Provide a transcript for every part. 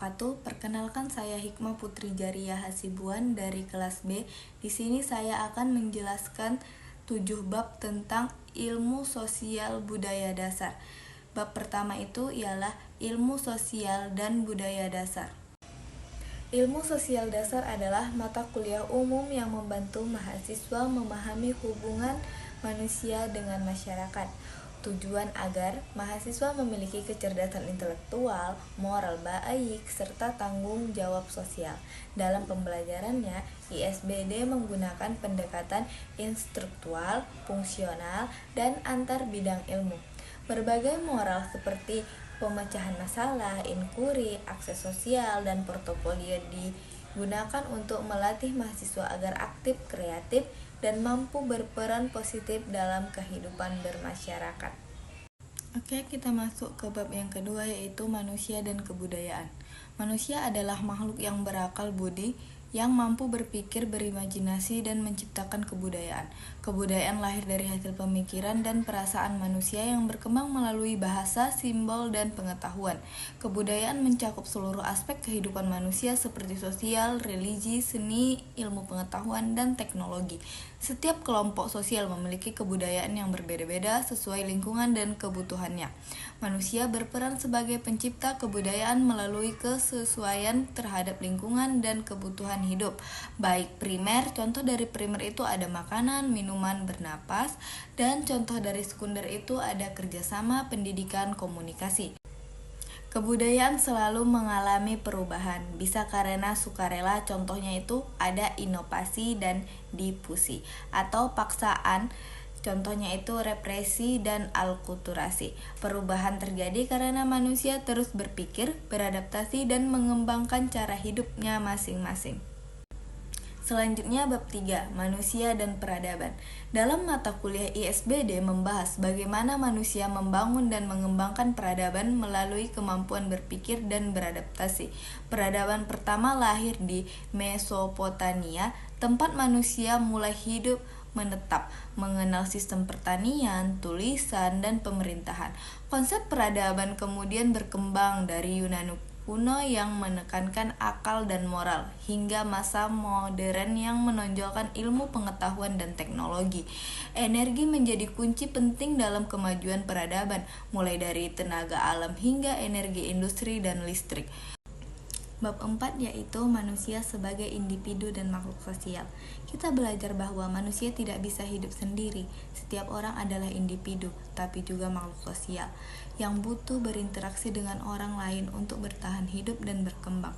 wabarakatuh. Perkenalkan, saya Hikmah Putri Jariah Hasibuan dari kelas B. Di sini saya akan menjelaskan 7 bab tentang ilmu sosial budaya dasar. Bab pertama itu ialah ilmu sosial dan budaya dasar. Ilmu sosial dasar adalah mata kuliah umum yang membantu mahasiswa memahami hubungan manusia dengan masyarakat. Tujuan agar mahasiswa memiliki kecerdasan intelektual, moral baik, serta tanggung jawab sosial. Dalam pembelajarannya, ISBD menggunakan pendekatan instruktual, fungsional, dan antar bidang ilmu. Berbagai moral seperti pemecahan masalah, inquiry, akses sosial, dan portofolio digunakan untuk melatih mahasiswa agar aktif, kreatif, dan mampu berperan positif dalam kehidupan bermasyarakat. Oke, kita masuk ke bab yang kedua, yaitu manusia dan kebudayaan. Manusia adalah makhluk yang berakal budi, yang mampu berpikir, berimajinasi, dan menciptakan kebudayaan. Kebudayaan lahir dari hasil pemikiran dan perasaan manusia yang berkembang melalui bahasa, simbol, dan pengetahuan. Kebudayaan mencakup seluruh aspek kehidupan manusia seperti sosial, religi, seni, ilmu pengetahuan, dan teknologi. Setiap kelompok sosial memiliki kebudayaan yang berbeda-beda sesuai lingkungan dan kebutuhannya. Manusia berperan sebagai pencipta kebudayaan melalui kesesuaian terhadap lingkungan dan kebutuhan hidup. Baik primer, contoh dari primer itu ada makanan, minuman, bernapas, dan contoh dari sekunder itu ada kerjasama, pendidikan, komunikasi. Kebudayaan selalu mengalami perubahan, bisa karena sukarela, contohnya itu ada inovasi dan difusi, atau paksaan, contohnya itu represi dan alkulturasi. Perubahan terjadi karena manusia terus berpikir, beradaptasi, dan mengembangkan cara hidupnya masing-masing. Selanjutnya bab 3, manusia dan peradaban. Dalam mata kuliah ISBD membahas bagaimana manusia membangun dan mengembangkan peradaban melalui kemampuan berpikir dan beradaptasi. Peradaban pertama lahir di Mesopotamia, tempat manusia mulai hidup menetap, mengenal sistem pertanian, tulisan, dan pemerintahan. Konsep peradaban kemudian berkembang dari Yunani kuno yang menekankan akal dan moral, hingga masa modern yang menonjolkan ilmu pengetahuan dan teknologi. Energi menjadi kunci penting dalam kemajuan peradaban, mulai dari tenaga alam hingga energi industri dan listrik. Bab 4 yaitu manusia sebagai individu dan makhluk sosial. Kita belajar bahwa manusia tidak bisa hidup sendiri. Setiap orang adalah individu, tapi juga makhluk sosial yang butuh berinteraksi dengan orang lain untuk bertahan hidup dan berkembang.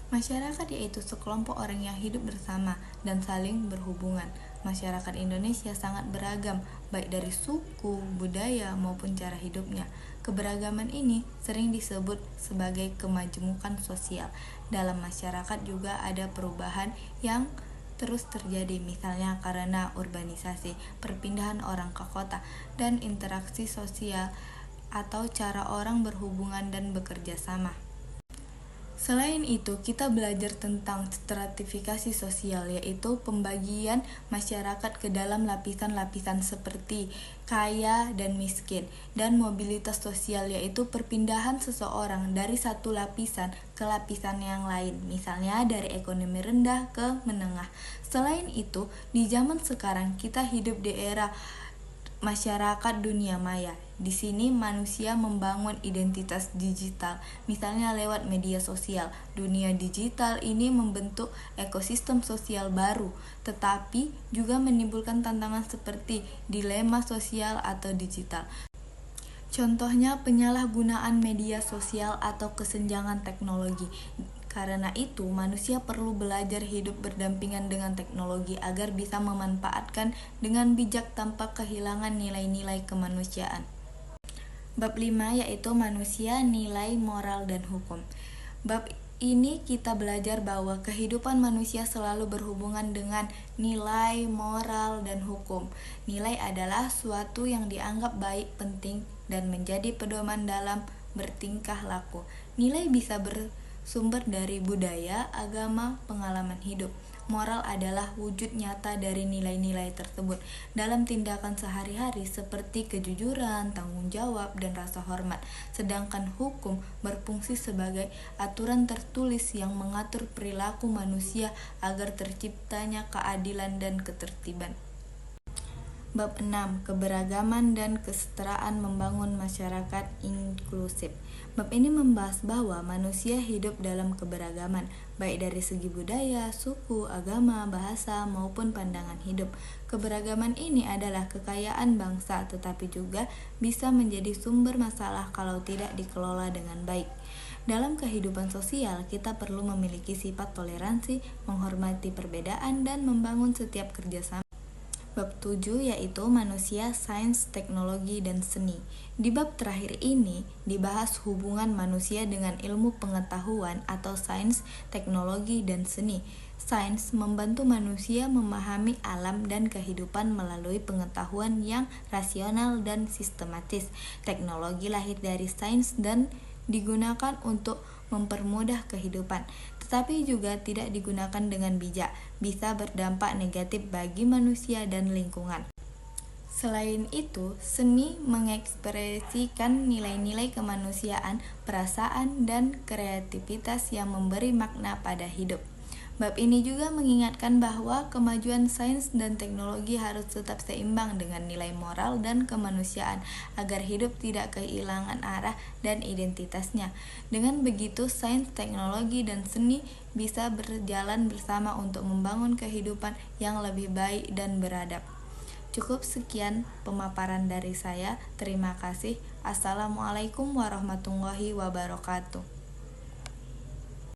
Masyarakat yaitu sekelompok orang yang hidup bersama dan saling berhubungan. Masyarakat Indonesia sangat beragam, baik dari suku, budaya, maupun cara hidupnya. Keberagaman ini sering disebut sebagai kemajemukan sosial. Dalam masyarakat juga ada perubahan yang terus terjadi, misalnya karena urbanisasi, perpindahan orang ke kota, dan interaksi sosial atau cara orang berhubungan dan bekerja sama. Selain itu, kita belajar tentang stratifikasi sosial, yaitu pembagian masyarakat ke dalam lapisan-lapisan seperti kaya dan miskin, dan mobilitas sosial, yaitu perpindahan seseorang dari satu lapisan ke lapisan yang lain, misalnya dari ekonomi rendah ke menengah. Selain itu, di zaman sekarang kita hidup di era masyarakat dunia maya. Di sini manusia membangun identitas digital, misalnya lewat media sosial. Dunia digital ini membentuk ekosistem sosial baru, tetapi juga menimbulkan tantangan seperti dilema sosial atau digital. Contohnya penyalahgunaan media sosial atau kesenjangan teknologi. Karena itu, manusia perlu belajar hidup berdampingan dengan teknologi agar bisa memanfaatkan dengan bijak tanpa kehilangan nilai-nilai kemanusiaan. Bab 5 yaitu manusia, nilai, moral, dan hukum. Bab ini kita belajar bahwa kehidupan manusia selalu berhubungan dengan nilai, moral, dan hukum. Nilai adalah suatu yang dianggap baik, penting, dan menjadi pedoman dalam bertingkah laku. Nilai bisa bersumber dari budaya, agama, pengalaman hidup. Moral adalah wujud nyata dari nilai-nilai tersebut dalam tindakan sehari-hari seperti kejujuran, tanggung jawab, dan rasa hormat. Sedangkan hukum berfungsi sebagai aturan tertulis yang mengatur perilaku manusia agar terciptanya keadilan dan ketertiban. Bab 6. Keberagaman dan kesetaraan membangun masyarakat inklusif. Bab ini membahas bahwa manusia hidup dalam keberagaman, baik dari segi budaya, suku, agama, bahasa, maupun pandangan hidup. Keberagaman ini adalah kekayaan bangsa, tetapi juga bisa menjadi sumber masalah kalau tidak dikelola dengan baik. Dalam kehidupan sosial, kita perlu memiliki sifat toleransi, menghormati perbedaan, dan membangun setiap kerjasama. Bab 7 yaitu manusia, sains, teknologi, dan seni. Di bab terakhir ini dibahas hubungan manusia dengan ilmu pengetahuan atau sains, teknologi, dan seni. Sains membantu manusia memahami alam dan kehidupan melalui pengetahuan yang rasional dan sistematis. Teknologi lahir dari sains dan digunakan untuk mempermudah kehidupan, tetapi juga tidak digunakan dengan bijak, bisa berdampak negatif bagi manusia dan lingkungan. Selain itu, seni mengekspresikan nilai-nilai kemanusiaan, perasaan, dan kreativitas yang memberi makna pada hidup. Bab ini juga mengingatkan bahwa kemajuan sains dan teknologi harus tetap seimbang dengan nilai moral dan kemanusiaan agar hidup tidak kehilangan arah dan identitasnya. Dengan begitu, sains, teknologi, dan seni bisa berjalan bersama untuk membangun kehidupan yang lebih baik dan beradab. Cukup sekian pemaparan dari saya. Terima kasih. Assalamualaikum warahmatullahi wabarakatuh.